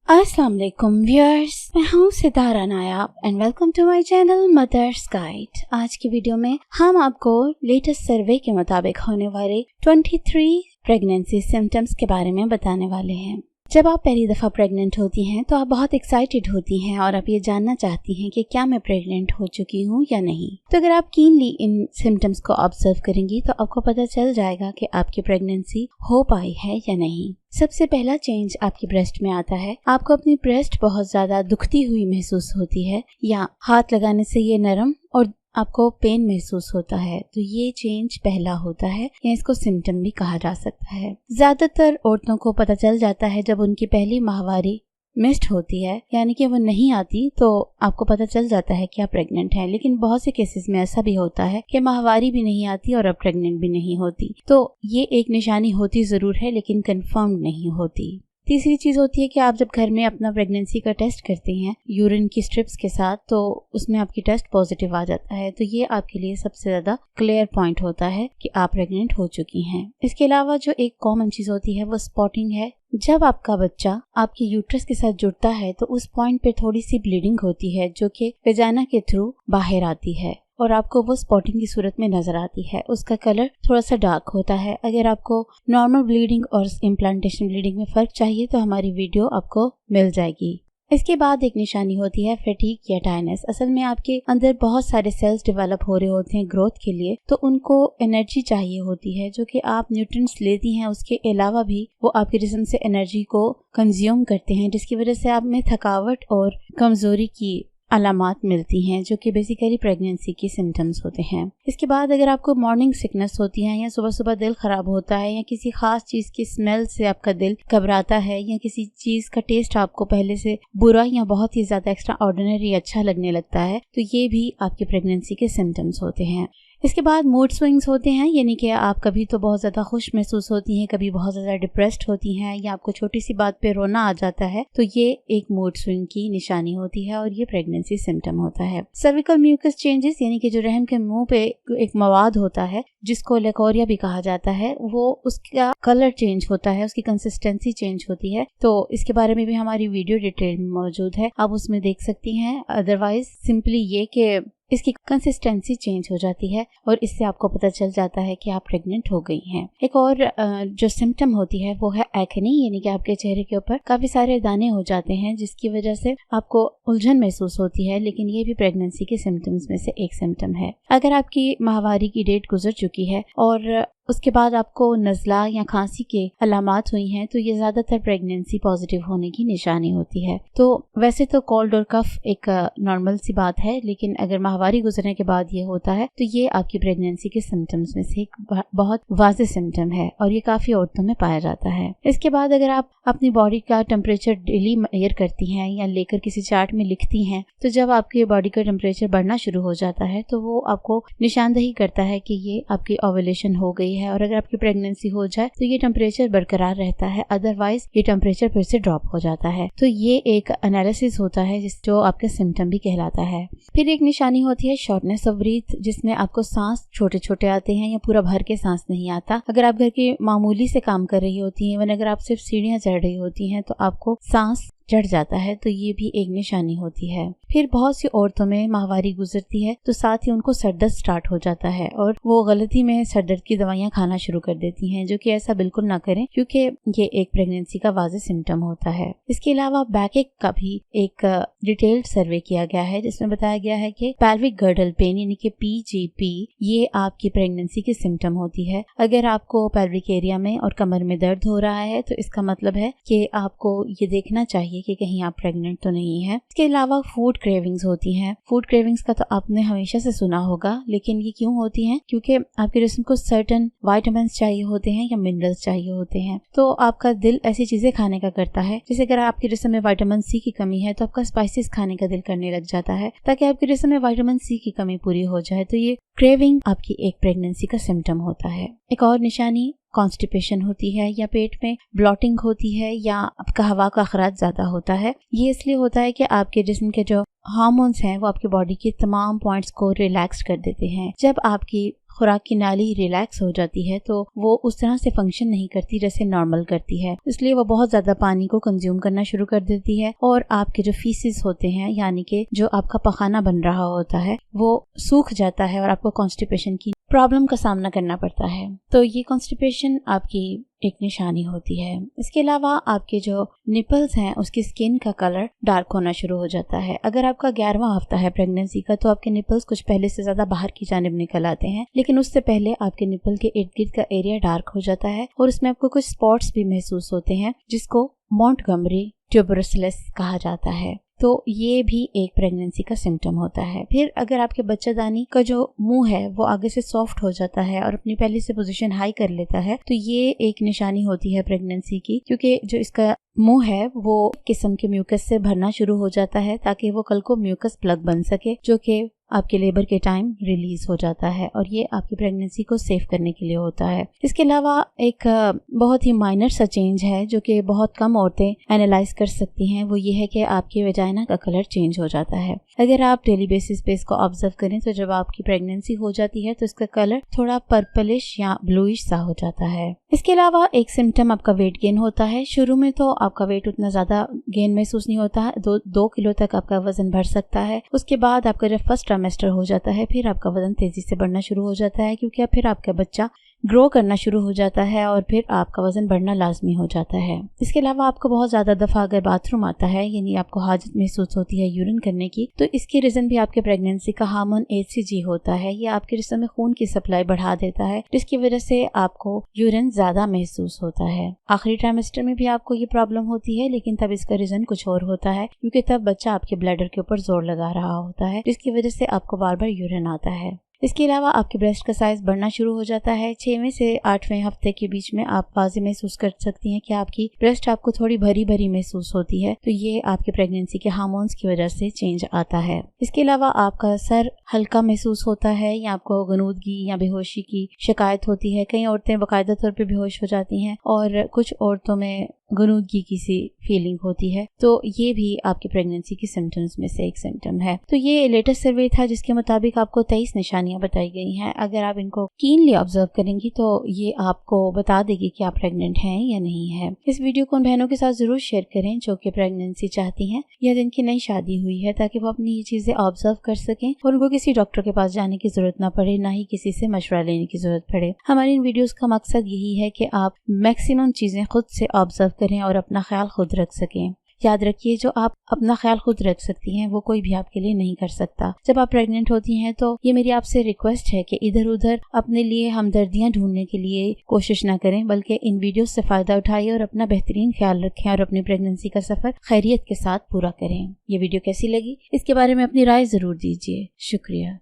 अस्सलाम वालेकुम व्यूअर्स, मैं हूँ Sitara Nayab and welcome to my channel mother's guide. आज की वीडियो में हम आपको लेटेस्ट सर्वे के मुताबिक होने वाले 23 प्रेगनेंसी सिम्टम्स के बारे में बताने वाले हैं। जब आप पहली दफ़ा प्रेग्नेंट होती हैं तो आप बहुत एक्साइटेड होती हैं और आप ये जानना चाहती हैं कि क्या मैं प्रेग्नेंट हो चुकी हूँ या नहीं। तो अगर आप कीनली इन सिम्टम्स को ऑब्जर्व करेंगी तो आपको पता चल जाएगा कि आपकी प्रेगनेंसी हो पाई है या नहीं। सबसे पहला चेंज आपकी ब्रेस्ट में आता है। आपको अपनी ब्रेस्ट बहुत ज्यादा दुखती हुई महसूस होती है या हाथ लगाने से ये नरम और आपको पेन महसूस होता है, तो ये चेंज पहला होता है या इसको सिम्टम भी कहा जा सकता है। ज्यादातर औरतों को पता चल जाता है जब उनकी पहली माहवारी मिस्ड होती है, यानी कि वो नहीं आती, तो आपको पता चल जाता है कि आप प्रेग्नेंट हैं। लेकिन बहुत से केसेस में ऐसा भी होता है कि माहवारी भी नहीं आती और आप प्रेग्नेंट भी नहीं होती, तो ये एक निशानी होती जरूर है लेकिन कंफर्म नहीं होती। तीसरी चीज होती है कि आप जब घर में अपना प्रेगनेंसी का टेस्ट करते हैं यूरिन की स्ट्रिप्स के साथ, तो उसमें आपकी टेस्ट पॉजिटिव आ जाता है, तो ये आपके लिए सबसे ज्यादा क्लियर पॉइंट होता है कि आप प्रेग्नेंट हो चुकी हैं। इसके अलावा जो एक कॉमन चीज होती है वो स्पॉटिंग है। जब आपका बच्चा आपके यूट्रस के साथ जुड़ता है तो उस पॉइंट पे थोड़ी सी ब्लीडिंग होती है जो कि वेजाना के थ्रू बाहर आती है और आपको वो स्पॉटिंग की सूरत में नजर आती है। उसका कलर थोड़ा सा डार्क होता है। अगर आपको नॉर्मल ब्लीडिंग और इम्प्लांटेशन ब्लीडिंग में फर्क चाहिए तो हमारी वीडियो आपको मिल जाएगी। इसके बाद एक निशानी होती है फैटीग या टायर्डनेस। असल में आपके अंदर बहुत सारे सेल्स डेवलप हो रहे होते हैं ग्रोथ के लिए, तो उनको एनर्जी चाहिए होती है जो कि आप न्यूट्रिएंट्स लेती हैं, उसके अलावा भी वो आपके जिस्म से एनर्जी को कंज्यूम करते हैं, जिसकी वजह से आप में थकावट और कमजोरी की अलामात मिलती हैं जो कि बेसिकली प्रेगनेंसी की सिम्टम्स होते हैं। इसके बाद अगर आपको मॉर्निंग सिकनेस होती है या सुबह सुबह दिल खराब होता है या किसी खास चीज की स्मेल से आपका दिल घबराता है या किसी चीज का टेस्ट आपको पहले से बुरा या बहुत ही ज्यादा एक्स्ट्रा ऑर्डिनरी अच्छा लगने लगता है, तो ये भी आपकी प्रेगनेंसी के सिम्टम्स होते हैं। इसके बाद मूड स्विंग्स होते हैं, यानी कि आप कभी तो बहुत ज़्यादा खुश महसूस होती हैं, कभी बहुत ज़्यादा डिप्रेस्ड होती हैं या आपको छोटी सी बात पे रोना आ जाता है, तो ये एक मूड स्विंग की निशानी होती है और ये प्रेगनेंसी सिम्टम होता है। सर्विकल म्यूकस चेंजेस, यानी कि जो रहम के मुंह पे एक मवाद होता है जिसको लेकोरिया भी कहा जाता है, वो उसका कलर चेंज होता है, उसकी कंसिस्टेंसी चेंज होती है, तो इसके बारे में भी हमारी वीडियो डिटेल में मौजूद है, आप उसमें देख सकती हैं। अदरवाइज सिंपली ये कि इसकी कंसिस्टेंसी चेंज हो जाती है और इससे आपको पता चल जाता है कि आप प्रेग्नेंट हो गई हैं। एक और जो सिम्टम होती है वो है एक्ने, यानी कि आपके चेहरे के ऊपर काफी सारे दाने हो जाते हैं जिसकी वजह से आपको उलझन महसूस होती है, लेकिन ये भी प्रेगनेंसी के सिम्टम्स में से एक सिम्टम है। अगर आपकी माहवारी की डेट गुजर चुकी है और उसके बाद आपको नज़ला या खांसी के अलामात हुई हैं, तो ये ज्यादातर प्रेगनेंसी पॉजिटिव होने की निशानी होती है। तो वैसे तो कोल्ड और कफ एक नॉर्मल सी बात है, लेकिन अगर माहवारी गुजरने के बाद ये होता है तो ये आपकी प्रेगनेंसी के सिम्टम्स में से एक बहुत वाज़ेह सिम्टम है और ये काफी औरतों में पाया जाता है। इसके बाद अगर आप अपनी बॉडी का टेम्परेचर डेली मेजर करती हैं या लेकर किसी चार्ट में लिखती हैं, तो जब आपकी बॉडी का टेम्परेचर बढ़ना शुरू हो जाता है तो वो आपको निशानदही करता है कि ये आपकी ओवुलेशन हो गई है, और अगर आपकी प्रेगनेंसी हो जाए तो ये टेम्परेचर बरकरार रहता है, अदरवाइज ये टेम्परेचर फिर से ड्रॉप हो जाता है। तो ये एक एनालिसिस होता है जो आपके सिम्टम भी कहलाता है। फिर एक निशानी होती है शॉर्टनेस ऑफ ब्रीथ, जिसमें आपको सांस छोटे छोटे आते हैं या पूरा भर के सांस नहीं आता। अगर आप घर के मामूली से काम कर रही होती हैं, अगर आप सिर्फ सीढ़ियां चढ़ रही होती हैं, तो आपको सांस चढ़ जाता है, तो ये भी एक निशानी होती है। फिर बहुत सी औरतों में माहवारी गुजरती है तो साथ ही उनको सरदर्द स्टार्ट हो जाता है और वो गलती में सरदर्द की दवाइयां खाना शुरू कर देती हैं, जो कि ऐसा बिल्कुल ना करें क्योंकि ये एक प्रेगनेंसी का वाज़ेह सिम्टम होता है। इसके अलावा बैकएक का भी एक डिटेल्ड सर्वे किया गया है जिसमें बताया गया है कि पेल्विक गर्डल पेन, यानी कि PGP, ये आपकी प्रेगनेंसी की सिम्टम होती है। अगर आपको पेल्विक एरिया में और कमर में दर्द हो रहा है तो इसका मतलब है कि आपको ये देखना चाहिए कि कहीं आप प्रेग्नेंट तो नहीं है। इसके अलावा फूड क्रेविंग्स होती हैं। फूड क्रेविंग्स का तो आपने हमेशा से सुना होगा, लेकिन ये क्यों होती हैं? क्योंकि आपके जिस्म को सर्टेन विटामिन्स चाहिए होते हैं या मिनरल्स चाहिए होते हैं, तो आपका दिल ऐसी चीजें खाने का करता है। जैसे अगर आपके जिस्म में विटामिन सी की कमी है तो आपका स्पाइसेस खाने का दिल करने लग जाता है ताकि आपके जिस्म में विटामिन सी की कमी पूरी हो जाए। तो ये क्रेविंग आपकी एक प्रेगनेंसी का सिम्टम होता है। एक और निशानी कॉन्स्टिपेशन होती है या पेट में ब्लॉटिंग होती है या आपका हवा का अखराज ज़्यादा होता है। ये इसलिए होता है कि आपके जिस्म के जो हार्मोन्स हैं वो आपकी बॉडी के तमाम पॉइंट्स को रिलैक्स कर देते हैं। जब आपकी खुराक की नाली रिलैक्स हो जाती है तो वो उस तरह से फंक्शन नहीं करती जैसे नॉर्मल करती है, इसलिए वो बहुत ज़्यादा पानी को कंज्यूम करना शुरू कर देती है और आपके जो फीसिस होते हैं यानी कि जो आपका पखाना बन रहा होता है वो सूख जाता है और आपको कॉन्स्टिपेशन की प्रॉब्लम का सामना करना पड़ता है। तो ये कॉन्स्टिपेशन आपकी एक निशानी होती है। इसके अलावा आपके जो निपल्स हैं उसकी स्किन का कलर डार्क होना शुरू हो जाता है। अगर आपका 11वां हफ्ता है प्रेगनेंसी का तो आपके निपल्स कुछ पहले से ज्यादा बाहर की जानिब निकल आते हैं, लेकिन उससे पहले आपके निपल के इर्द गिर्द का एरिया डार्क हो जाता है और उसमें आपको कुछ स्पॉट्स भी महसूस होते हैं जिसको मॉन्टगोमरी ट्यूबरकुलोसिस कहा जाता है। तो ये भी एक प्रेगनेंसी का सिम्टम होता है। फिर अगर आपके बच्चादानी का जो मुंह है वो आगे से सॉफ्ट हो जाता है और अपनी पहले से पोजीशन हाई कर लेता है तो ये एक निशानी होती है प्रेगनेंसी की, क्योंकि जो इसका मुंह है वो किस्म के म्यूकस से भरना शुरू हो जाता है ताकि वो कल को म्यूकस प्लग बन सके जो कि आपके लेबर के टाइम रिलीज हो जाता है और ये आपकी प्रेगनेंसी को सेव करने के लिए होता है। इसके अलावा एक बहुत ही माइनर सा चेंज है जो कि बहुत कम औरतें एनालाइज कर सकती हैं, वो ये है कि आपकी वेजाइना का कलर चेंज हो जाता है। अगर आप डेली बेसिस पे इसको ऑब्जर्व करें तो जब आपकी प्रेगनेंसी हो जाती है तो इसका कलर थोड़ा पर्पलिश या ब्लूइश सा हो जाता है। इसके अलावा एक सिम्टम आपका वेट गेन होता है। शुरू में तो आपका वेट उतना ज्यादा गेन महसूस नहीं होता है, 2 किलो तक आपका वजन बढ़ सकता है। उसके बाद आपका जब फर्स्ट ट्राइमेस्टर हो जाता है फिर आपका वजन तेजी से बढ़ना शुरू हो जाता है, क्योंकि फिर आपका बच्चा ग्रो करना शुरू हो जाता है और फिर आपका वजन बढ़ना लाजमी हो जाता है। इसके अलावा आपको बहुत ज्यादा दफा अगर बाथरूम आता है यानी आपको हाजत महसूस होती है यूरिन करने की, तो इसकी रीजन भी आपके प्रेगनेंसी का हार्मोन HCG होता है। ये आपके जिस्म में खून की सप्लाई बढ़ा देता है जिसकी वजह से आपको यूरिन ज्यादा महसूस होता है। आखिरी ट्राइमेस्टर में भी आपको ये प्रॉब्लम होती है, लेकिन तब इसका रीजन कुछ और होता है, क्योंकि तब बच्चा आपके ब्लैडर के ऊपर जोर लगा रहा होता है जिसकी वजह से आपको बार बार यूरिन आता है। इसके अलावा आपके ब्रेस्ट का साइज बढ़ना शुरू हो जाता है। 6वें से 8वें हफ्ते के बीच में आप वाज़े महसूस कर सकती हैं कि आपकी ब्रेस्ट आपको थोड़ी भरी भरी महसूस होती है, तो ये आपके प्रेगनेंसी के हार्मोन्स की वजह से चेंज आता है। इसके अलावा आपका सर हल्का महसूस होता है या आपको गनूदगी या बेहोशी की शिकायत होती है। कई औरतें बाकायदा तौर पर बेहोश हो जाती हैं और कुछ औरतों में गनूदगी की सी फीलिंग होती है, तो ये भी आपकी प्रेगनेंसी की सिम्टम्स में से एक सिम्टम है। तो ये लेटेस्ट सर्वे था जिसके मुताबिक आपको 23 निशानियां बताई गई हैं। अगर आप इनको कीनली ऑब्जर्व करेंगी तो ये आपको बता देगी कि आप प्रेग्नेंट हैं या नहीं है। इस वीडियो को उन बहनों के साथ जरूर शेयर करें जो कि प्रेगनेंसी चाहती हैं या जिनकी नई शादी हुई है, ताकि वो अपनी ये चीजें ऑब्जर्व कर सकें और उनको किसी डॉक्टर के पास जाने की जरूरत ना पड़े, ना ही किसी से मशवरा लेने की जरूरत पड़े। हमारी इन वीडियोस का मकसद यही है कि आप मैक्सिमम चीजें खुद से ऑब्जर्व करें और अपना ख्याल खुद रख सकें। याद रखिए, जो आप अपना ख्याल खुद रख सकती हैं वो कोई भी आपके लिए नहीं कर सकता। जब आप प्रेग्नेंट होती हैं तो ये मेरी आपसे रिक्वेस्ट है कि इधर उधर अपने लिए हमदर्दियां ढूंढने के लिए कोशिश ना करें, बल्कि इन वीडियोस से फायदा उठाइए और अपना बेहतरीन ख्याल रखें और अपनी प्रेगनेंसी का सफर खैरियत के साथ पूरा करें। ये वीडियो कैसी लगी इसके बारे में अपनी राय जरूर दीजिए। शुक्रिया।